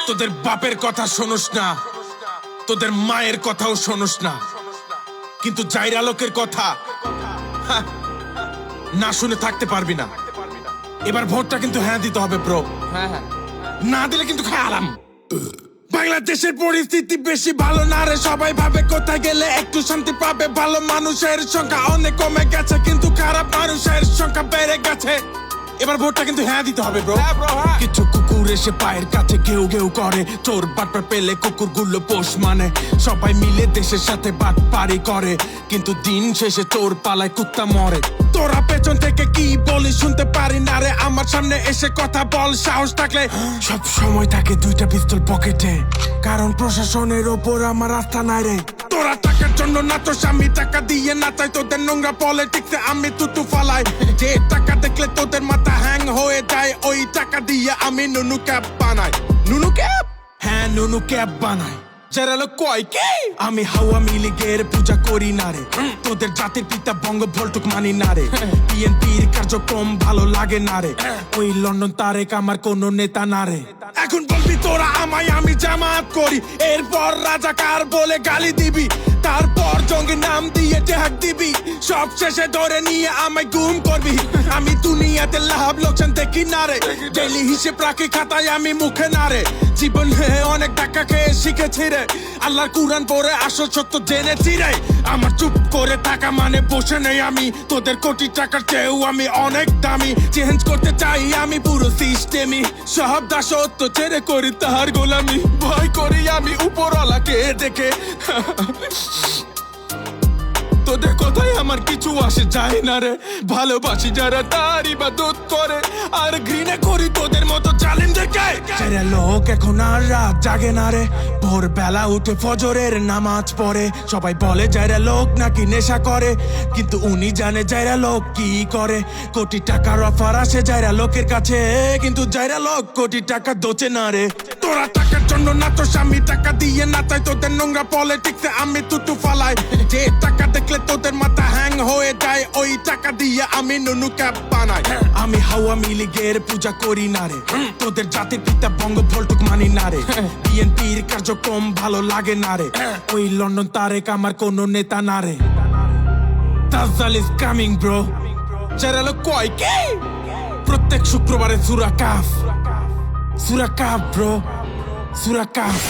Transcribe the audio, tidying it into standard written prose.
তোদের বাপের কথা শোনস না, তোদের মায়ের কথাও শোনস না, কিন্তু জাইরা লোকের কথা না শুনে থাকতে পারবি না। এবার ভোটটা কিন্তু হ্যাঁ দিতে হবে ব্রো। হ্যাঁ, না দিলে কিন্তু খায়ালাম। বাংলাদেশের পরিস্থিতি বেশি ভালো না রে, সবাই ভাবে কোথায় গেলে একটু শান্তি পাবে। ভালো মানুষের সংখ্যা অনেক কমে গেছে, কিন্তু খারাপ মানুষের সংখ্যা বেড়ে গেছে। এবার ভোটটা কিন্তু হ্যাঁ দিতে হবে ব্রো। কিছু কুকুর এসে পায়ের কাছে ঘেউ ঘেউ করে, চোর বাটপার পেলে কুকুর গুলো পোষ মানে। সবাই মিলে দেশের সাথে বাটপারি করে, কিন্তু দিন শেষে চোর পালায় কুত্তা মরে। তোরা পেছন থেকে কি বলি শুনতে পারি না রে, আমার সামনে এসে কথা বল সাহস থাকলে। সব সময় থাকে দুইটা পিস্তল পকেটে, কারণ প্রশাসনের ওপর আমার আস্থা নাই রে। তোরা টাকার জন্য না তো স্বামী টাকা দিয়ে না চাই, তোদের নোংরা পলিটিক্সে আমি তুতু ফালাই। যে টাকা দেখলে তোদের মাথা হ্যাং হয়ে যায়, ওই টাকা দিয়ে আমি নুনু ক্যাপ বানাই। নুনু ক্যাপ? হ্যাঁ, নুনু ক্যাপ বানাই। যারা লোক কয় কে আমি আওয়ামী লীগের পূজা করি না রে, তোদের জাতির পিতা বঙ্গবন্ধুক মানি না রে। বিএনপির কার্যক্রম ভালো লাগে না রে, ওই লন্ডন তারেক আমার কোন নেতা না রে। এখন বলবি তোরা আমায় আমি জামাত করি, এরপর রাজাকার বলে গালি দিবি, তারপর জঙ্গি নাম দিয়ে ট্যাগ দিবি, সব শেষে ধরে নিয়ে আমায় গুম করবি। আমি দুনিয়াতে লাভ লোকসান দেখি না রে, ডেইলি হিসেব রাখি খাতায় আমি মুখে না রে। জীবনে অনেক টাকা খেয়ে শিখেছি রে, আল্লাহর কুরআন পড়ে আসল সত্য জেনেছি রে। আমার চুপ করে টাকা মানে বসে নেই আমি, তোদের কোটি টাকার চেয়েও আমি অনেক দামি। চেঞ্জ করতে চাই আমি পুরো সিস্টেমই, সব দাসত্ব ছেড়ে করি তাহার গোলামি। ভয় করি আমি উপরওয়ালাকে দেখে, তোদের কথাই আমার কিছু আসে যায় না রে। ভালোবাসি যারা তার ইবাদত করে, আর ঘৃণা করি তোদের মতো জালিমদেরকে। যারা লোক এখন আর রাত জাগে না রে, ভোর বেলা উঠে ফজরের নামাজ পড়ে। সবাই বলে যারা লোক নাকি নেশা করে, কিন্তু উনি জানে যারা লোক কি করে। কোটি টাকার অফার আসে যারা লোকের কাছে, কিন্তু যারা লোক কোটি টাকা দোচে না রে। তোরা টাকার জন্য না তো স্বামী টাকা দিয়ে না চাই, তোদের নোংরা পলিটিক্সে আমি তুতু ফালাই। যে টাকা দেখলে তোদের মাথা হ্যাং হয়ে যায়, ওই টাকা দিয়ে আমি নুনু ক্যাপ বানাই। আমি আওয়ামী লীগের পূজা করি না রে, তোদের জাতির পিতা বঙ্গবন্ধুক মানি না রে। বিএনপির কার্যক্রম ভালো লাগে না রে, ওই লন্ডন তারেক আমার কোন নেতা না রে। দাজ্জাল ইজ কামিং ব্রো। যারা লোক কয় কে প্রত্যেক শুক্রবারে সূরা কাফ, সূরা কাফ ব্রো, সূরা কাফ।